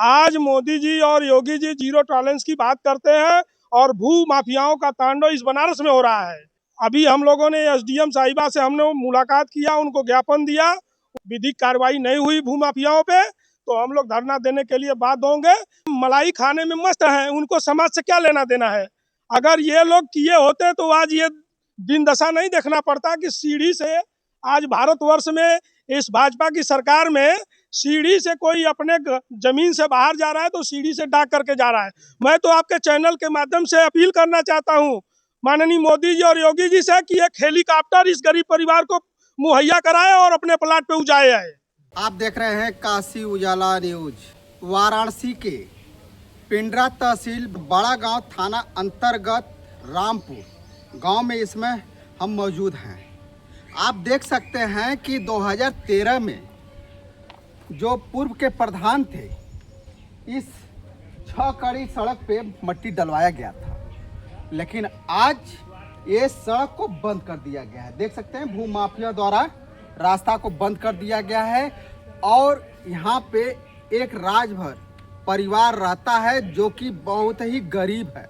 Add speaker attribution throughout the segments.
Speaker 1: आज मोदी जी और Yogi ji zero tolerance की बात करते हैं और भू माफियाओं का तांडव इस बनारस में हो रहा है। अभी हम लोगों ने एसडीएम साहिबा से हमने मुलाकात किया, उनको ज्ञापन दिया, विधिक कार्रवाई नहीं हुई भू माफियाओं पे तो हम लोग धरना देने के लिए बाध्य होंगे। मलाई खाने में मस्त हैं, उनको समाज से क्या लेना देना है। अगर ये लोग किए होते तो आज ये दिन दशा नहीं देखना पड़ता कि सीढ़ी से आज भारतवर्ष में इस भाजपा की सरकार में सीढ़ी से कोई अपने जमीन से बाहर जा रहा है तो सीढ़ी से डाक करके जा रहा है। मैं तो आपके चैनल के माध्यम से अपील करना चाहता हूं माननीय मोदी जी और योगी जी से कि एक हेलीकॉप्टर इस गरीब परिवार को मुहैया कराए और अपने प्लाट पे उजाए आए।
Speaker 2: आप देख रहे हैं काशी उजाला न्यूज। वाराणसी के पिंडरा तहसील बड़ा गांव थाना अंतर्गत रामपुर गांव में इसमें हम मौजूद हैं। आप देख सकते हैं कि 2013 में जो पूर्व के प्रधान थे, इस 6 कड़ी सड़क पे मट्टी डलवाया गया था, लेकिन आज ये सड़क को बंद कर दिया गया है। देख सकते हैं भूमाफिया द्वारा रास्ता को बंद कर दिया गया है और यहाँ पे एक राजभर परिवार रहता है जो कि बहुत ही गरीब है।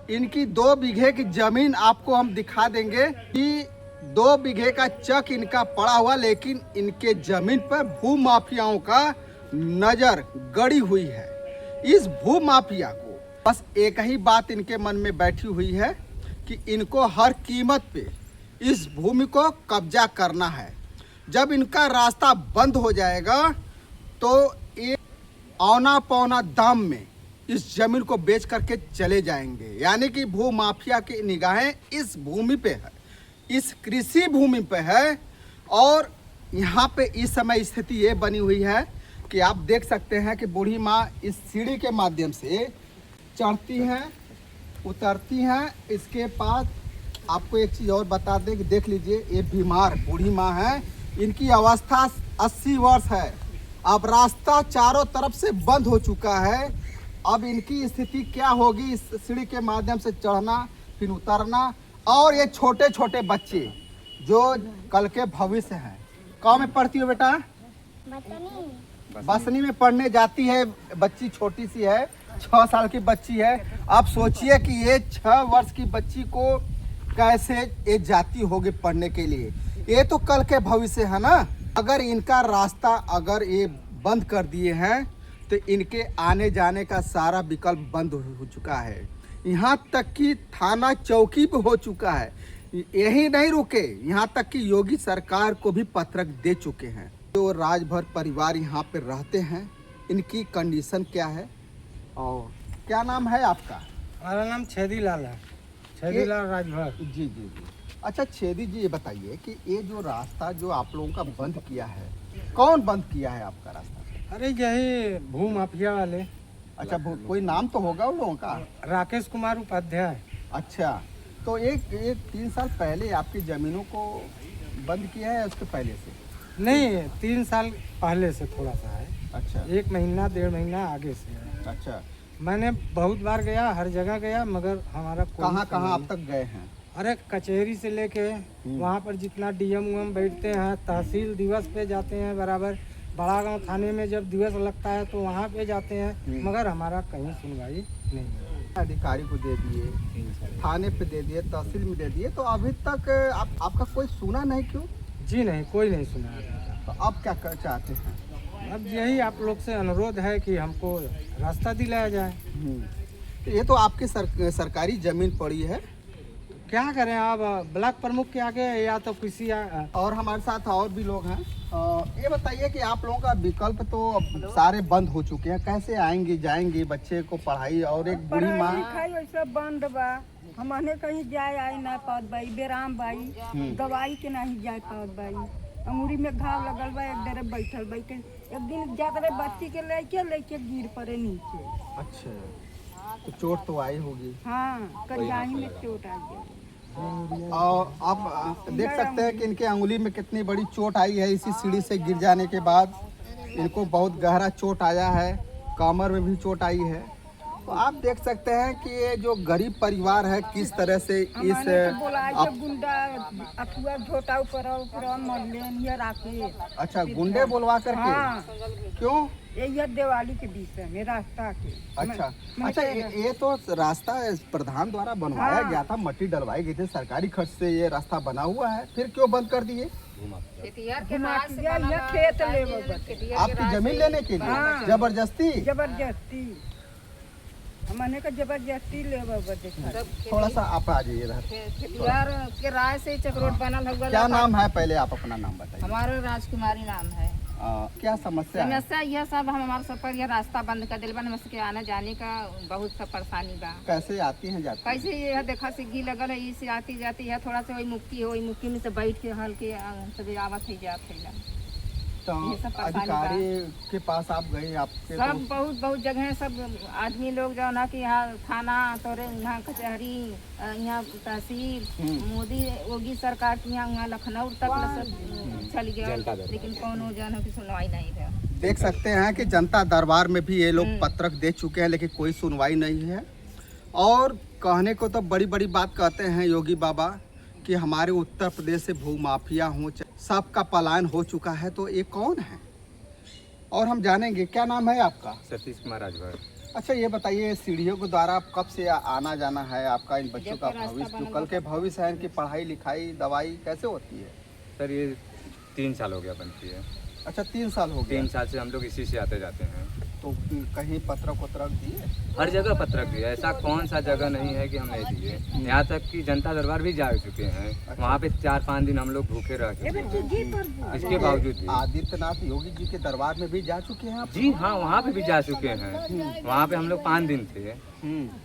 Speaker 2: इनकी 2 बीघे की जमीन आपको हम दिखा देंगे कि 2 बीघे का चक इनका पड़ा हुआ, लेकिन इनके जमीन पर भूमाफियाओं का नजर गड़ी हुई है। इस भूमाफिया को बस एक ही बात इनके मन में बैठी हुई है कि इनको हर कीमत पे इस भूमि को कब्जा करना है। जब इनका रास्ता बंद हो जाएगा तो ये औना पौना दाम में इस जमीन को बेच करके चले जाएंगे। यानी कि भू माफिया की निगाहें इस भूमि पे है, इस कृषि भूमि पे है। और यहाँ पे इस समय स्थिति ये बनी हुई है कि आप देख सकते हैं कि बूढ़ी माँ इस सीढ़ी के माध्यम से चढ़ती हैं, उतरती हैं। इसके पास आपको एक चीज़ और बता दें कि देख लीजिए, ये बीमार बूढ़ी माँ है, इनकी अवस्था 80 वर्ष है। अब रास्ता चारों तरफ से बंद हो चुका है। अब इनकी स्थिति क्या होगी, इस सीढ़ी के माध्यम से चढ़ना फिर उतरना। और ये छोटे छोटे बच्चे जो कल के भविष्य हैं। कहाँ में पढ़ती हो बेटा? बसनी में पढ़ने जाती है बच्ची, छोटी सी है, 6 साल की बच्ची है। आप सोचिए कि ये 6 वर्ष की बच्ची को कैसे ये जाती होगी पढ़ने के लिए। ये तो कल के भविष्य है ना। अगर इनका रास्ता अगर ये बंद कर दिए हैं तो इनके आने जाने का सारा विकल्प बंद हो चुका है। यहाँ तक कि थाना चौकी भी हो चुका है। यही नहीं रुके, यहाँ तक कि योगी सरकार को भी पत्रक दे चुके हैं। तो राजभर परिवार यहाँ पे रहते हैं, इनकी कंडीशन क्या है और क्या नाम है आपका?
Speaker 3: हमारा नाम छेदी लाल है, छेदी लाल राजभर।
Speaker 2: जी जी जी। अच्छा छेदी जी, ये बताइए कि ये जो रास्ता जो आप लोगों का बंद किया है, कौन बंद किया है आपका रास्ता?
Speaker 3: अरे यही भू माफिया वाले।
Speaker 2: अच्छा, कोई नाम तो होगा उन लोगों का?
Speaker 3: राकेश कुमार उपाध्याय।
Speaker 2: अच्छा, तो एक 3 साल पहले आपकी जमीनों को बंद किया है, उसके पहले से?
Speaker 3: नहीं, 3 साल पहले से थोड़ा सा है।
Speaker 2: अच्छा,
Speaker 3: 1 महीना 1.5 महीना आगे से है।
Speaker 2: अच्छा,
Speaker 3: मैंने बहुत बार गया, हर जगह गया, मगर हमारा
Speaker 2: कहाँ कहाँ अब तक गए हैं?
Speaker 3: अरे कचहरी से लेके वहाँ पर जितना डीएम उम बैठते हैं, तहसील दिवस पे जाते हैं बराबर, बड़ा गांव थाने में जब दिवस लगता है तो वहाँ पे जाते हैं, मगर हमारा कहीं सुनवाई नहीं है।
Speaker 2: अधिकारी को दे दिए, थाने पे दे दिए, तहसील में दे दिए, तो अभी तक आपका कोई सुना नहीं, क्यों?
Speaker 3: जी नहीं, कोई नहीं सुना।
Speaker 2: तो अब क्या कर चाहते हैं?
Speaker 3: अब यही आप लोग से अनुरोध है कि हमको रास्ता दिलाया जाए।
Speaker 2: तो ये तो आपकी सरकारी जमीन पड़ी है,
Speaker 3: क्या करें अब, ब्लॉक प्रमुख के आगे या तो किसी
Speaker 2: और हमारे साथ और भी लोग हैं। ये बताइए कि आप लोगों का विकल्प तो अब सारे बंद हो चुके हैं, कैसे आएंगे जाएंगे, बच्चे को पढ़ाई और एक बूढ़ी माँ?
Speaker 4: वैसे बंद बा, हमने कहीं जाए आए ना पावत बाई, बेराम बाई, दवाई के नहीं जाए पावत बाई, अंगूरी में घाव लगल बा, एक डेरे बैठल बाई के एक दिन जात रहे बच्ची के लेके गिर पड़े नीचे।
Speaker 2: अच्छा, तो चोट तो आई होगी?
Speaker 4: हाँ, करियाही में चोट आ गया।
Speaker 2: और आप देख सकते हैं कि इनके अंगुली में कितनी बड़ी चोट आई है। इसी सीढ़ी से गिर जाने के बाद इनको बहुत गहरा चोट आया है, कमर में भी चोट आई है। तो आप देख सकते हैं कि ये जो गरीब परिवार है किस तरह से इस
Speaker 4: हमने तो बोलाए थे गुंडा अथुआ झोटा ऊपर मरलेन ये राके।
Speaker 2: अच्छा, गुंडे बुलवा करके?
Speaker 4: हाँ,
Speaker 2: क्यों?
Speaker 4: ये दिवाली के विषय में रास्ता के।
Speaker 2: अच्छा
Speaker 4: मैं
Speaker 2: अच्छा,
Speaker 4: कह रहा-
Speaker 2: ये तो रास्ता प्रधान द्वारा बनवाया
Speaker 4: हाँ।
Speaker 2: गया था, मट्टी डलवाई गई थी, सरकारी खर्च से ये रास्ता बना हुआ है, फिर क्यों बंद कर दिए?
Speaker 4: घुमाटिया ये खेत ले
Speaker 2: आपकी जमीन लेने के लिए
Speaker 4: हाँ।
Speaker 2: जबरदस्ती?
Speaker 4: जबरदस्ती हमने का जबरदस्ती ले देखा।
Speaker 2: थोड़ा सा आप आ जाइए इधर।
Speaker 5: यार के राय से चक्रोट बनल हुआ।
Speaker 2: क्या नाम है, पहले आप अपना नाम बताइए।
Speaker 5: हमारा राजकुमारी नाम है।
Speaker 2: क्या समस्या है?
Speaker 5: समस्या यह सब हमारे सब पर यह रास्ता बंद कर दिल बा, हमसे आने जाने का बहुत सा परेशानी बा।
Speaker 2: कैसे आती हैं जाती हैं?
Speaker 5: कैसे यह देखा सिग्गी लगल है, इससे आती जाती है, थोड़ा सा वही मुक्ति है, वही मुक्ति में से बैठ के हल के सब आवत है जात है।
Speaker 2: तो
Speaker 5: ये सब परेशानी
Speaker 2: अधिकारी के पास आप गए? आपके
Speaker 5: सब
Speaker 2: तो
Speaker 5: बहुत जगह सब आदमी लोग जो ना कि यहाँ थाना तोरे यहाँ कचहरी यहाँ तहसील मोदी योगी सरकार की यहाँ लखनऊ तक सब चल गया, लेकिन कौन जन की सुनवाई नहीं है।
Speaker 2: देख सकते हैं कि जनता दरबार में भी ये लोग पत्रक दे चुके हैं, लेकिन कोई सुनवाई नहीं है। और कहने को तो बड़ी बड़ी बात कहते हैं योगी बाबा कि हमारे उत्तर प्रदेश से भूमाफिया हो, सबका पलायन हो चुका है, तो ये कौन है? और हम जानेंगे। क्या नाम है आपका?
Speaker 6: सतीश कुमार राजभर।
Speaker 2: अच्छा, ये बताइए सीढ़ियों के द्वारा आप कब से आना जाना है आपका? इन बच्चों का भविष्य, जो कल के भविष्य है, इनकी पढ़ाई लिखाई दवाई कैसे होती है?
Speaker 6: सर ये 3 साल हो गया बनती है।
Speaker 2: अच्छा, 3 साल हो गए।
Speaker 6: 3 साल से हम लोग इसी से आते जाते हैं।
Speaker 2: तो कहीं पत्रक वत्रक दिए?
Speaker 6: हर जगह पत्रक दिया, ऐसा कौन सा जगह नहीं है कि हम नहीं दिए। यहाँ तक कि जनता दरबार भी जा चुके हैं, वहाँ पे 4-5 दिन हम लोग भूखे रह चुके हैं। इसके बावजूद भी
Speaker 2: आदित्यनाथ योगी जी के दरबार में भी जा चुके हैं आप?
Speaker 6: जी हाँ, वहाँ पे भी जा चुके हैं। वहाँ पे हम लोग 5 दिन थे।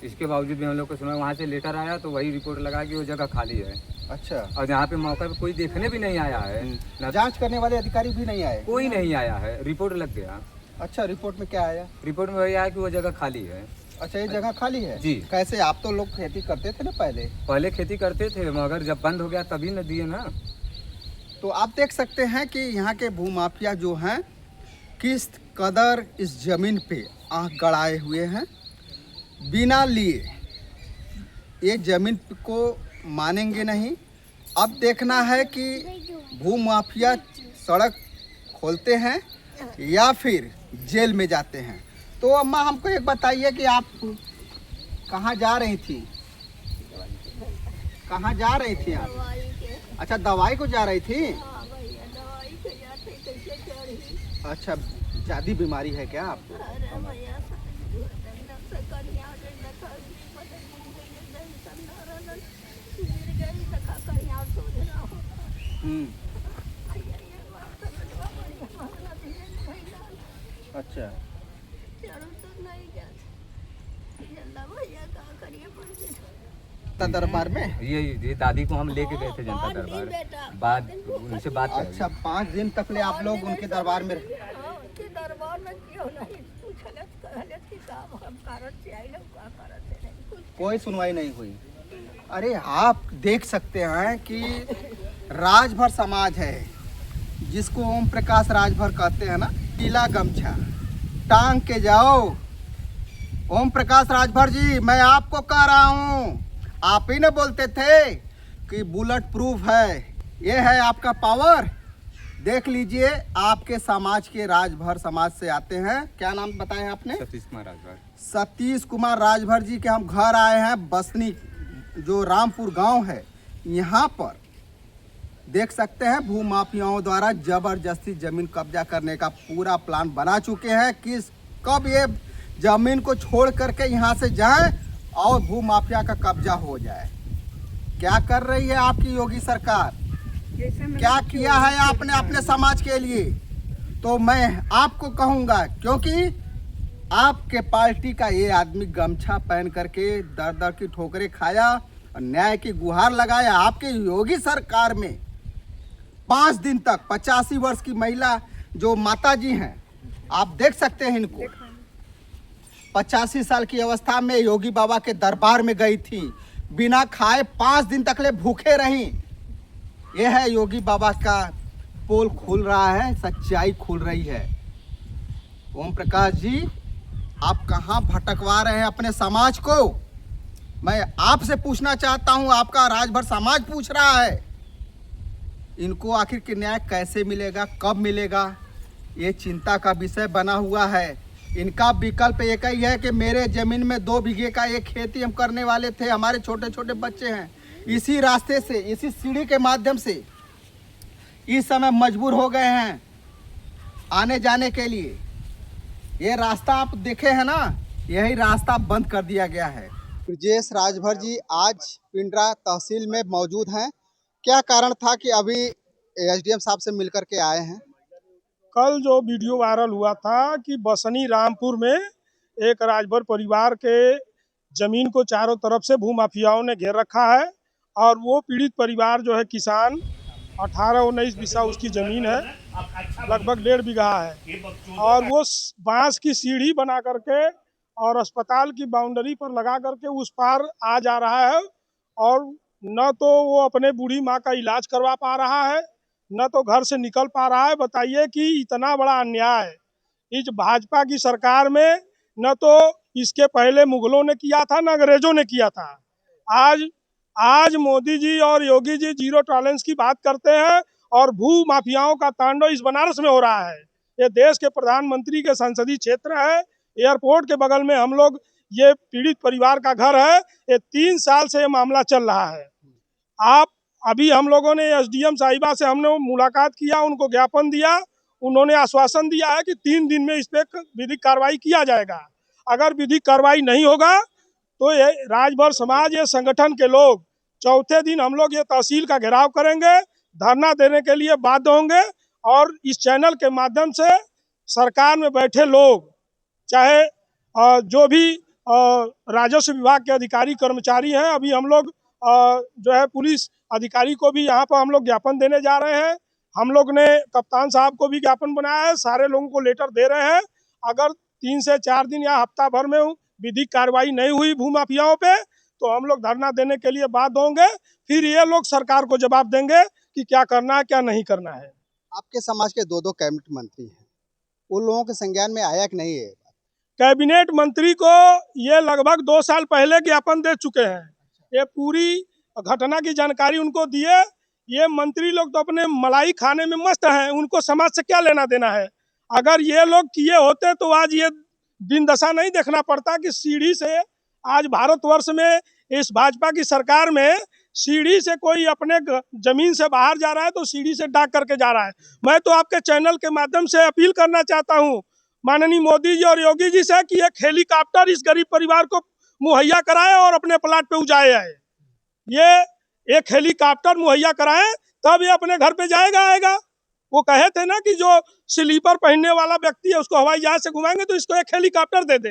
Speaker 6: इसके बावजूद भी हम लोग को सुना, वहाँ से लेटर आया तो वही रिपोर्ट लगा कि वो जगह खाली है।
Speaker 2: अच्छा,
Speaker 6: और यहाँ पे मौके पे कोई देखने भी नहीं आया है, ना
Speaker 2: जांच करने वाले अधिकारी भी नहीं आए?
Speaker 6: कोई नहीं आया है, रिपोर्ट लग गया।
Speaker 2: अच्छा, रिपोर्ट में क्या आया?
Speaker 6: रिपोर्ट में वही आया कि वो जगह खाली है।
Speaker 2: अच्छा, ये जगह खाली है?
Speaker 6: जी।
Speaker 2: कैसे? आप तो लोग खेती करते थे ना
Speaker 6: पहले खेती करते थे, मगर जब बंद हो गया तभी न दिए ना।
Speaker 2: तो आप देख सकते हैं कि यहाँ के भूमाफिया जो हैं किस कदर इस जमीन पे आंख गड़ाए हुए हैं, बिना लिए ये जमीन को मानेंगे नहीं। अब देखना है कि भूमाफिया सड़क खोलते हैं या फिर जेल में जाते हैं। तो अम्मा, हमको एक बताइए कि आप कहाँ जा रही थी? कहाँ जा रही थी आप? अच्छा, दवाई को जा रही थी? अच्छा, ज़्यादा बीमारी है क्या आपको? अच्छा, दरबार में
Speaker 6: ये दादी को हम लेके गए थे जनता दरबार, बाद उनसे बात करेंगे।
Speaker 2: अच्छा, 5 दिन तक ले आप लोग उनके दरबार में कोई सुनवाई नहीं हुई? अरे, आप देख सकते हैं कि राजभर समाज है, जिसको ओम प्रकाश राजभर कहते हैं ना, पीला गमछा टांग के जाओ। ओम प्रकाश राजभर जी, मैं आपको कह रहा हूँ, आप ही ने बोलते थे कि बुलेट प्रूफ है, ये है आपका पावर। देख लीजिए, आपके समाज के राजभर समाज से आते हैं। क्या नाम बताया आपने?
Speaker 6: सतीश कुमार राजभर।
Speaker 2: सतीश कुमार राजभर जी के हम घर आए हैं, बसनी जो रामपुर गांव है, यहाँ पर देख सकते हैं भूमाफियाओं द्वारा जबरदस्ती जमीन कब्जा करने का पूरा प्लान बना चुके हैं। किस कब ये जमीन को छोड़ करके यहाँ से जाएं और भूमाफिया का कब्जा हो जाए। क्या कर रही है आपकी योगी सरकार? क्या किया है आपने अपने समाज के लिए? तो मैं आपको कहूँगा, क्योंकि आपके पार्टी का ये आदमी गमछा पहन करके दर दर की ठोकरें खाया और न्याय की गुहार लगाया। आपके योगी सरकार में 5 दिन तक 85 वर्ष की महिला जो माता जी हैं, आप देख सकते हैं इनको, 85 साल की अवस्था में योगी बाबा के दरबार में गई थी, बिना खाए 5 दिन तक ले भूखे रही। यह है योगी बाबा का पोल खुल रहा है, सच्चाई खुल रही है। ओम प्रकाश जी, आप कहाँ भटकवा रहे हैं अपने समाज को? मैं आपसे पूछना चाहता हूँ, आपका राजभर समाज पूछ रहा है, इनको आखिर के न्याय कैसे मिलेगा, कब मिलेगा, ये चिंता का विषय बना हुआ है। इनका विकल्प एक ही है कि मेरे जमीन में 2 बीघे का एक खेती हम करने वाले थे, हमारे छोटे छोटे बच्चे हैं, इसी रास्ते से, इसी सीढ़ी के माध्यम से इस समय मजबूर हो गए हैं आने जाने के लिए। ये रास्ता आप देखे हैं ना, यही रास्ता बंद कर दिया गया है। ब्रजेश राजभर जी आज पिंडरा तहसील में मौजूद हैं। क्या कारण था कि अभी एसडीएम साहब से मिलकर के आए हैं?
Speaker 1: कल जो वीडियो वायरल हुआ था कि बसनी रामपुर में एक राजभर परिवार के जमीन को चारों तरफ से भूमाफियाओं ने घेर रखा है और वो पीड़ित परिवार जो है किसान 18-19 बीघा उसकी ज़मीन है, लगभग 1.5 बीघा है, और वो बांस की सीढ़ी बना करके और अस्पताल की बाउंड्री पर लगा करके उस पार आ जा रहा है और न तो वो अपने बूढ़ी माँ का इलाज करवा पा रहा है, न तो घर से निकल पा रहा है। बताइए कि इतना बड़ा अन्याय इस भाजपा की सरकार में न तो इसके पहले मुगलों ने किया था, न अंग्रेजों ने किया था। आज मोदी जी और योगी जी जीरो टॉलरेंस की बात करते हैं और भू माफियाओं का तांडव इस बनारस में हो रहा है। ये देश के प्रधानमंत्री के संसदीय क्षेत्र है, एयरपोर्ट के बगल में हम लोग, ये पीड़ित परिवार का घर है। ये 3 साल से ये मामला चल रहा है। अभी हम लोगों ने एसडीएम साहिबा से हमने मुलाकात किया, उनको ज्ञापन दिया, उन्होंने आश्वासन दिया है कि 3 दिन में इस पर विधिक कार्रवाई किया जाएगा। अगर विधिक कार्रवाई नहीं होगा तो ये राजभर समाज, ये संगठन के लोग चौथे दिन हम लोग ये तहसील का घेराव करेंगे, धरना देने के लिए बाध्य होंगे। और इस चैनल के माध्यम से सरकार में बैठे लोग, चाहे जो भी राजस्व विभाग के अधिकारी कर्मचारी हैं, अभी हम लोग जो है पुलिस अधिकारी को भी यहाँ पर हम लोग ज्ञापन देने जा रहे हैं। हम लोग ने कप्तान साहब को भी ज्ञापन बनाया है, सारे लोगों को लेटर दे रहे हैं। अगर 3 से 4 दिन या हफ्ता भर में विधिक कार्रवाई नहीं हुई भूमाफियाओं पे तो हम लोग धरना देने के लिए बाध्य होंगे। फिर ये लोग सरकार को जवाब देंगे कि क्या करना है क्या नहीं करना है।
Speaker 2: आपके समाज के 2 कैबिनेट मंत्री हैं, उन लोगों के संज्ञान में आया कि नहीं है?
Speaker 1: कैबिनेट मंत्री को ये लगभग 2 साल पहले ज्ञापन दे चुके हैं, ये पूरी घटना की जानकारी उनको दिए। ये मंत्री लोग तो अपने मलाई खाने में मस्त हैं, उनको समाज से क्या लेना देना है। अगर ये लोग किए होते तो आज ये दिन दशा नहीं देखना पड़ता कि सीढ़ी से आज भारतवर्ष में इस भाजपा की सरकार में सीढ़ी से कोई अपने जमीन से बाहर जा रहा है तो सीढ़ी से डाक करके जा रहा है। मैं तो आपके चैनल के माध्यम से अपील करना चाहता हूँ माननीय मोदी जी और योगी जी से कि एक हेलीकॉप्टर इस गरीब परिवार को मुहैया कराए और अपने प्लाट पे उजाए आए। ये एक हेलीकॉप्टर मुहैया कराएं तब ये अपने घर पे आएगा। वो कहे थे ना कि जो स्लीपर पहनने वाला व्यक्ति है उसको हवाई जहाज से घुमाएंगे, तो इसको एक हेलीकॉप्टर दे दे।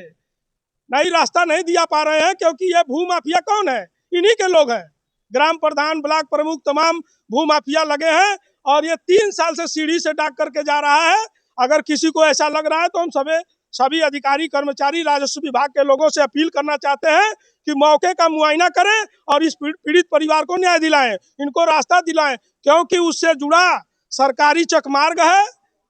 Speaker 1: नहीं, रास्ता नहीं दिया पा रहे हैं क्योंकि ये भू माफिया कौन है? इन्हीं के लोग हैं। ग्राम प्रधान, ब्लॉक प्रमुख, तमाम भू माफिया लगे हैं और ये 3 साल से सीढ़ी से डाक करके जा रहा है। अगर किसी को ऐसा लग रहा है तो हम सभी अधिकारी कर्मचारी राजस्व विभाग के लोगों से अपील करना चाहते हैं कि मौके का मुआयना करें और इस पीड़ित परिवार को न्याय दिलाएं, इनको रास्ता दिलाएं, क्योंकि उससे जुड़ा सरकारी चकमार्ग है,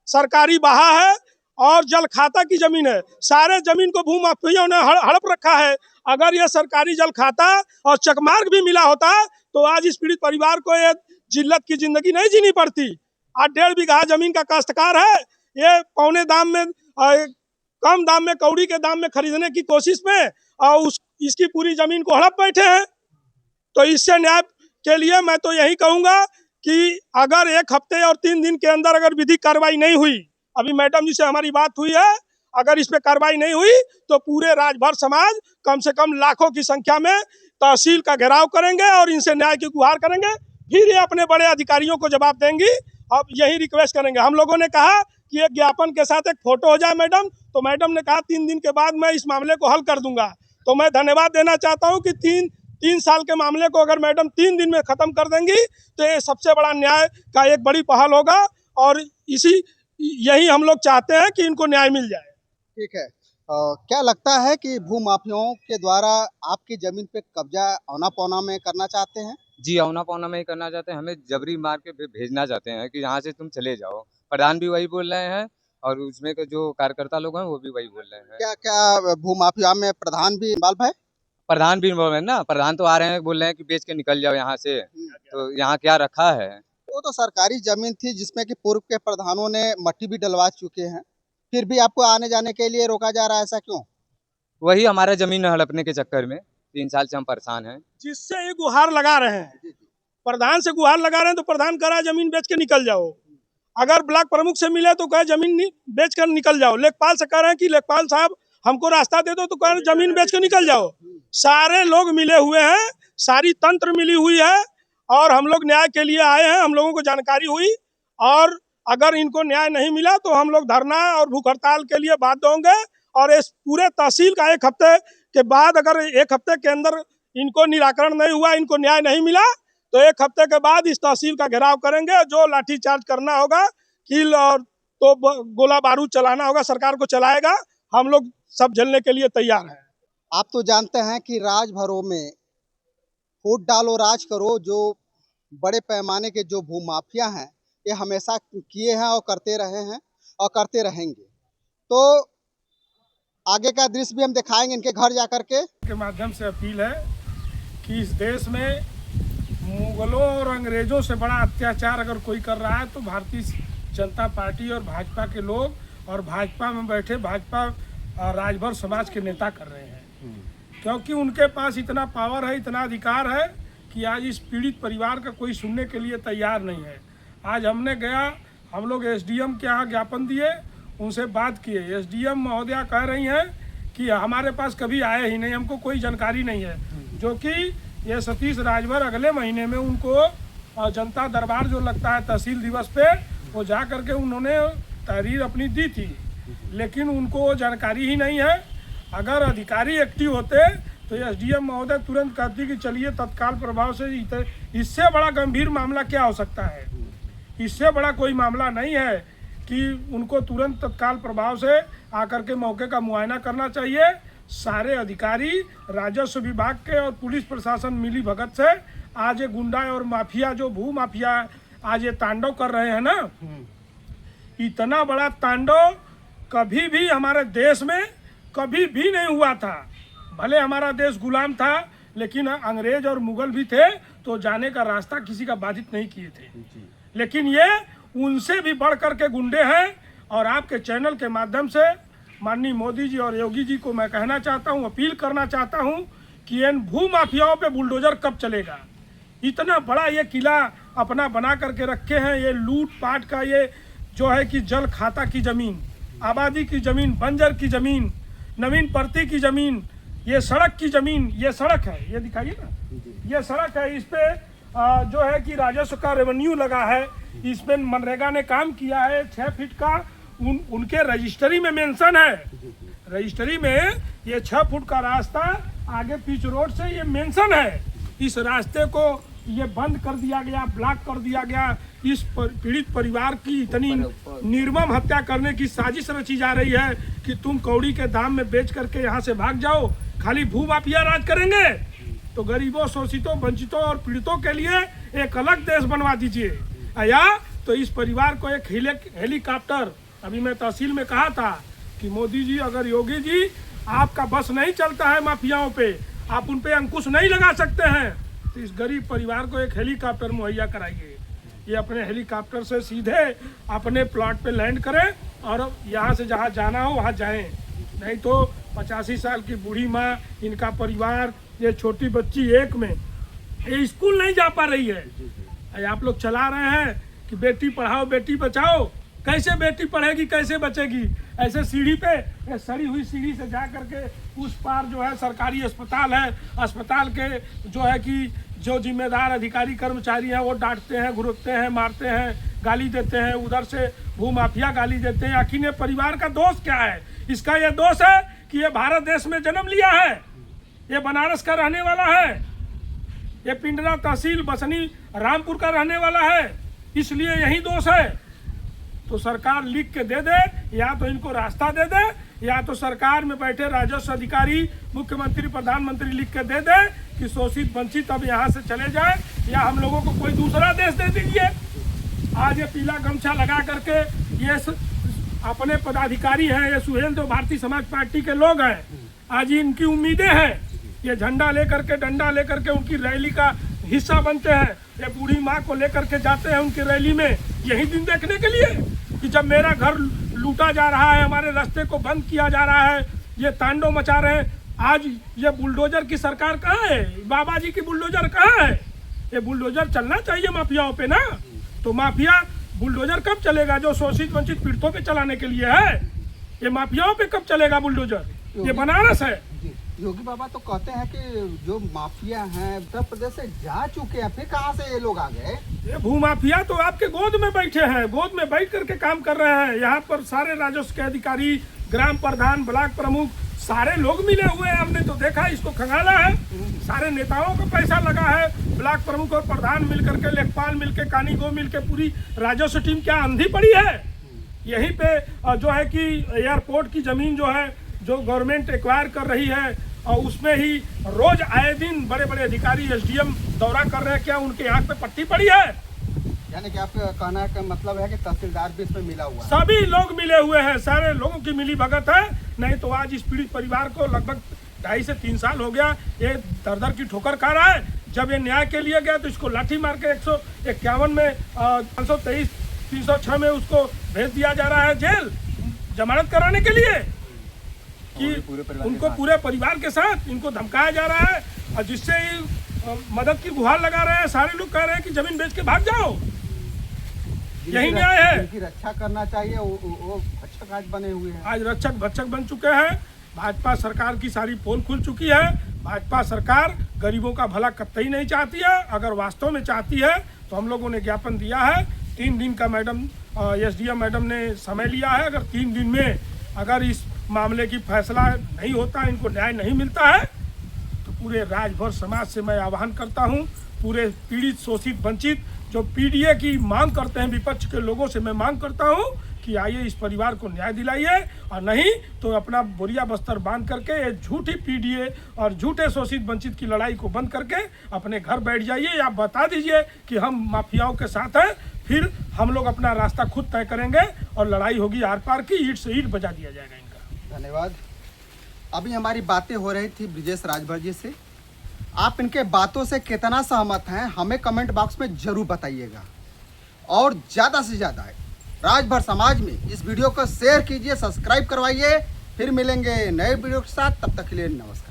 Speaker 1: सरकारी बहा है और जल खाता की जमीन है। सारे जमीन को भूमाफियाओं ने हड़प रखा है। अगर यह सरकारी जल खाता और चकमार्ग भी मिला होता तो आज इस पीड़ित परिवार को ये जिल्लत की जिंदगी नहीं जीनी पड़ती। आज 1.5 बीघा जमीन का काश्तकार है, ये पौने दाम में, कम दाम में, कौड़ी के दाम में खरीदने की कोशिश में और इसकी पूरी जमीन को हड़प बैठे हैं। तो इससे न्याय के लिए मैं तो यही कहूँगा कि अगर 1 हफ्ते और 3 दिन के अंदर अगर विधिक कार्रवाई नहीं हुई, अभी मैडम जी से हमारी बात हुई है, अगर इस पे कार्रवाई नहीं हुई तो पूरे राजभर समाज कम से कम लाखों की संख्या में तहसील का घेराव करेंगे और इनसे न्याय की गुहार करेंगे। फिर ये अपने बड़े अधिकारियों को जवाब देंगी। अब यही रिक्वेस्ट करेंगे। हम लोगों ने कहा कि एक ज्ञापन के साथ एक फोटो हो जाए मैडम, तो मैडम ने कहा 3 दिन के बाद मैं इस मामले को हल कर दूंगा। तो मैं धन्यवाद देना चाहता हूँ कि 3 साल के मामले को अगर मैडम 3 दिन में खत्म कर देंगी तो ये सबसे बड़ा न्याय का एक बड़ी पहल होगा और यही हम लोग चाहते हैं कि इनको न्याय मिल जाए।
Speaker 2: ठीक है। क्या लगता है कि भू माफियाओं के द्वारा आपकी जमीन पे कब्जा औना पौना में करना चाहते हैं?
Speaker 6: जी, औना पौना में ही करना चाहते हैं, हमें जबरी मार के भेजना चाहते हैं कि यहाँ से तुम चले जाओ। प्रधान भी वही बोल रहे हैं और उसमें के जो कार्यकर्ता लोग हैं वो भी वही बोल रहे हैं।
Speaker 2: क्या क्या भूमाफिया में प्रधान भी इन्वॉल्व है?
Speaker 6: प्रधान भी बोल रहे हैं ना, प्रधान तो आ रहे हैं बोल रहे हैं कि बेच के निकल जाओ यहाँ से, तो यहाँ क्या रखा है।
Speaker 2: वो तो सरकारी जमीन थी जिसमें कि पूर्व के प्रधानों ने मट्टी भी डलवा चुके हैं, फिर भी आपको आने जाने के लिए रोका जा रहा है, ऐसा क्यों?
Speaker 6: वही हमारा जमीन हड़पने के चक्कर में 3 साल से हम परेशान हैं।
Speaker 1: जिससे ये गुहार लगा रहे हैं, प्रधान से गुहार लगा रहे हैं, तो प्रधान कह रहा है जमीन बेच के निकल जाओ। अगर ब्लॉक प्रमुख से मिले तो कहे जमीन बेच कर निकल जाओ। लेखपाल से कह रहे हैं कि लेखपाल साहब हमको रास्ता दे दो, तो कह रहे जमीन बेच के निकल जाओ। सारे लोग मिले हुए हैं, सारी तंत्र मिली हुई है, और हम लोग न्याय के लिए आए हैं। हम लोगों को जानकारी हुई, और अगर इनको न्याय नहीं मिला तो हम लोग धरना और भूख हड़ताल के लिए बाध्य होंगे। और इस पूरे तहसील का 1 हफ्ते के बाद, अगर 1 हफ्ते के अंदर इनको निराकरण नहीं हुआ, इनको न्याय नहीं मिला, तो 1 हफ्ते के बाद इस तहसील का घेराव करेंगे। जो लाठीचार्ज करना होगा, कील और तो गोला बारूद चलाना होगा, सरकार को चलाएगा। हम लोग सब झेलने के लिए तैयार हैं।
Speaker 2: आप तो जानते हैं कि राज भरों में फूट डालो राज करो, जो बड़े पैमाने के जो भूमाफिया हैं ये हमेशा किए हैं और करते रहे हैं और करते रहेंगे। तो आगे का दृश्य भी हम दिखाएंगे इनके घर जाकर के
Speaker 1: माध्यम से अपील है कि इस देश में मुगलों और अंग्रेजों से बड़ा अत्याचार अगर कोई कर रहा है तो भारतीय जनता पार्टी और भाजपा के लोग और भाजपा में बैठे भाजपा राजभर समाज के नेता कर रहे हैं। क्योंकि उनके पास इतना पावर है, इतना अधिकार है कि आज इस पीड़ित परिवार का कोई सुनने के लिए तैयार नहीं है। आज हम लोग एसडीएम के यहाँ ज्ञापन दिए, उनसे बात किए। एसडीएम महोदया कह रही हैं कि हमारे पास कभी आए ही नहीं, हमको कोई जानकारी नहीं है। जो कि ये सतीश राजभर अगले महीने में उनको जनता दरबार जो लगता है तहसील दिवस पे, वो जा करके उन्होंने तहरीर अपनी दी थी, लेकिन उनको वो जानकारी ही नहीं है। अगर अधिकारी एक्टिव होते तो एसडीएम महोदय तुरंत कहती कि चलिए तत्काल प्रभाव से, इससे बड़ा गंभीर मामला क्या हो सकता है। इससे बड़ा कोई मामला नहीं है कि उनको तुरंत तत्काल प्रभाव से आकर के मौके का मुआयना करना चाहिए। सारे अधिकारी राजस्व विभाग के और पुलिस प्रशासन मिली भगत से आज ये गुंडा और माफिया, जो भू माफिया आज ये तांडव कर रहे हैं ना, इतना बड़ा तांडव कभी भी हमारे देश में कभी भी नहीं हुआ था। भले हमारा देश गुलाम था, लेकिन अंग्रेज और मुगल भी थे तो जाने का रास्ता किसी का बाधित नहीं किए थे। लेकिन ये उनसे भी बढ़ कर के गुंडे हैं। और आपके चैनल के माध्यम से माननीय मोदी जी और योगी जी को मैं कहना चाहता हूँ, अपील करना चाहता हूँ कि इन भू माफियाओं पे बुलडोजर कब चलेगा। इतना बड़ा ये किला अपना बना करके रखे हैं, ये लूट पाट का, ये जो है कि जल खाता की ज़मीन, आबादी की ज़मीन, बंजर की ज़मीन, नवीन परती की ज़मीन, ये सड़क की ज़मीन, ये सड़क है, ये दिखाइए ना, ये सड़क है। इस पे जो है कि राजस्व का रेवेन्यू लगा है, इस पे मनरेगा ने काम किया है। 6 फीट का उनके रजिस्ट्री में मेंशन है, रजिस्ट्री में ये 6 फुट का रास्ता आगे पिच रोड से ये मेंशन है। इस रास्ते को ये बंद कर दिया गया, ब्लॉक कर दिया गया। इस पीड़ित परिवार की इतनी निर्मम हत्या करने की साजिश रची जा रही है कि तुम कौड़ी के दाम में बेच करके यहाँ से भाग जाओ, खाली भू माफिया राज करेंगे। तो गरीबों, शोषितों, वंचितों और पीड़ितों के लिए एक अलग देश बनवा दीजिए, या तो इस परिवार को एक हेलीकॉप्टर, अभी मैं तहसील में कहा था कि मोदी जी, अगर योगी जी आपका बस नहीं चलता है माफियाओं पे, आप उन पे अंकुश नहीं लगा सकते हैं, तो इस गरीब परिवार को एक हेलीकॉप्टर मुहैया कराइए। ये अपने हेलीकॉप्टर से सीधे अपने प्लॉट पे लैंड करें और यहाँ से जहाँ जाना हो वहाँ जाएं। नहीं तो 85 साल की बूढ़ी माँ, इनका परिवार, ये छोटी बच्ची एक में ये स्कूल नहीं जा पा रही है। आप लोग चला रहे हैं कि बेटी पढ़ाओ बेटी बचाओ, कैसे बेटी पढ़ेगी, कैसे बचेगी। ऐसे सीढ़ी पे, सड़ी हुई सीढ़ी से जा करके उस पार जो है सरकारी अस्पताल है, अस्पताल के जो है कि जो जिम्मेदार अधिकारी कर्मचारी हैं वो डांटते हैं, घुरकते हैं, मारते हैं, गाली देते हैं। उधर से भूमाफिया गाली देते हैं। आखिर ये परिवार का दोष क्या है? इसका ये दोष है कि ये भारत देश में जन्म लिया है, ये बनारस का रहने वाला है, ये पिंडरा तहसील बसनी रामपुर का रहने वाला है, इसलिए यही दोष है। तो सरकार लिख के दे दे, या तो इनको रास्ता दे दे, या तो सरकार में बैठे राजस्व अधिकारी, मुख्यमंत्री, प्रधानमंत्री लिख के दे दे कि शोषित वंचित अब यहाँ से चले जाए, या हम लोगों को कोई दूसरा देश दे दीजिए। आज ये पीला गमछा लगा करके ये अपने पदाधिकारी हैं, ये सुहेल जो भारतीय समाज पार्टी के लोग हैं, आज इनकी उम्मीदें हैं, ये झंडा लेकर के डंडा लेकर के उनकी रैली का हिस्सा बनते हैं, ये बूढ़ी माँ को लेकर के जाते हैं उनकी रैली में, यही दिन देखने के लिए कि जब मेरा घर लूटा जा रहा है, हमारे रास्ते को बंद किया जा रहा है, ये तांडव मचा रहे हैं। आज ये बुलडोजर की सरकार कहाँ है? बाबा जी की बुलडोजर कहाँ है? ये बुलडोजर चलना चाहिए माफियाओं पे ना। तो माफिया बुलडोजर कब चलेगा? जो शोषित वंचित पीड़ितों पे चलाने के लिए है। ये माफियाओं पे कब चलेगा बुलडोजर? ये बनारस है।
Speaker 2: योगी बाबा तो कहते हैं कि जो माफिया हैं उत्तर प्रदेश से जा चुके हैं, फिर कहाँ से ये लोग आ गए?
Speaker 1: ये भूमाफिया तो आपके गोद में बैठे हैं, गोद में बैठ करके काम कर रहे हैं। यहाँ पर सारे राजस्व के अधिकारी, ग्राम प्रधान, ब्लॉक प्रमुख, सारे लोग मिले हुए हैं। हमने तो देखा, इसको खंगाला है, सारे नेताओं का पैसा लगा है। ब्लॉक प्रमुख और प्रधान मिलकर के, लेखपाल मिलके, कानीगो मिलके, पूरी राजस्व टीम क्या अंधी पड़ी है। यहीं पे जो है कि एयरपोर्ट की जमीन जो है, जो गवर्नमेंट एक्वायर कर रही है, और उसमें ही रोज आए दिन बड़े बड़े अधिकारी एसडीएम दौरा कर रहे हैं। क्या उनके आंख पे पट्टी पड़ी है?
Speaker 2: यानी कि आपका कहना का मतलब है कि तहसीलदार भी इसमें मिला हुआ है?
Speaker 1: सभी लोग मिले हुए हैं, सारे लोगों की मिली भगत है। नहीं तो आज इस पीड़ित परिवार को लगभग 2.5 से 3 साल हो गया, ये दर की ठोकर खा रहा है। जब ये न्याय के लिए गया तो इसको लाठी मार के 151 में 523 306 में उसको भेज दिया जा रहा है जेल, जमानत कराने के लिए कि उनको पूरे परिवार के साथ इनको धमकाया जा रहा है, और जिससे मदद की गुहार लगा रहे हैं। सारे लोग कह रहे हैं कि जमीन बेच के भाग जाओ, यही न्याय है।
Speaker 2: इनकी रक्षा करना चाहिए, वो रक्षक आज बने हुए हैं।
Speaker 1: आज रक्षक भक्षक बन चुके हैं। भाजपा सरकार की सारी पोल खुल चुकी है। भाजपा सरकार गरीबों का भला कतई नहीं चाहती है। अगर वास्तव में चाहती है तो हम लोगों ने ज्ञापन दिया है। 3 दिन का मैडम एसडीएम मैडम ने समय लिया है। अगर 3 दिन में अगर इस मामले की फैसला नहीं होता, इनको न्याय नहीं मिलता है, तो पूरे राजभर समाज से मैं आह्वान करता हूं, पूरे पीड़ित, शोषित, वंचित जो पीडीए की मांग करते हैं, विपक्ष के लोगों से मैं मांग करता हूं कि आइए इस परिवार को न्याय दिलाइए, और नहीं तो अपना बोरिया बस्तर बांध करके ये झूठी पीडीए और झूठे शोषित वंचित की लड़ाई को बंद करके अपने घर बैठ जाइए, या बता दीजिए कि हम माफियाओं के साथ हैं। फिर हम लोग अपना रास्ता खुद तय करेंगे और लड़ाई होगी आर पार की, ईंट से ईंट बजा दिया जाएगा इनका।
Speaker 2: धन्यवाद। अभी हमारी बातें हो रही थी ब्रिजेश राजभर जी से। आप इनके बातों से कितना सहमत हैं हमें कमेंट बॉक्स में जरूर बताइएगा, और ज़्यादा से ज़्यादा राजभर समाज में इस वीडियो को शेयर कीजिए, सब्सक्राइब करवाइए। फिर मिलेंगे नए वीडियो के साथ, तब तक के लिए नमस्कार।